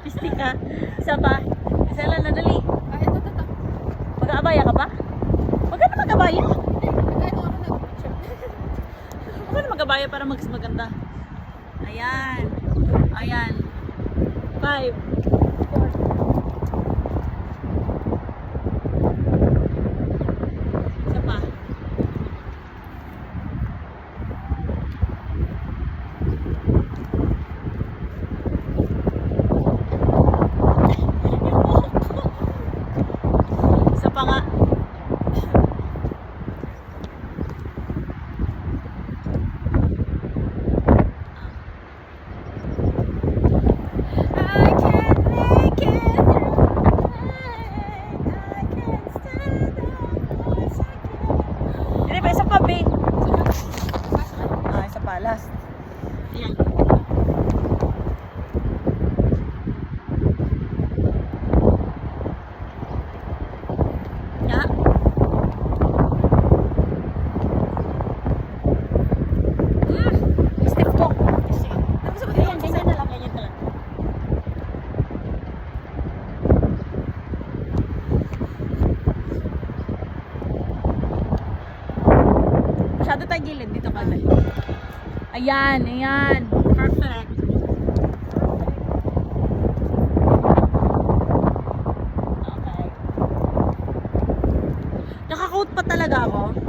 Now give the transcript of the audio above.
Pisti ka. Isa pa. Isa lang na dali. Ay, ito. Mag-aabaya ka pa? Huwag ka na mag-abaya. Huwag ka na mag-abaya para maganda. Ayan. Ayan. 5, 4. Isa pa. Isa pa nga. Hindi pa, isa pa, babe. Isa pa, last. Ayan. Ya. Step po. Ganyan, ganyan na lang, ganyan na lang. Masyado tayo gilid dito ka. Ayan, ayan. Perfect. Okay. Naka-coat pa talaga ako.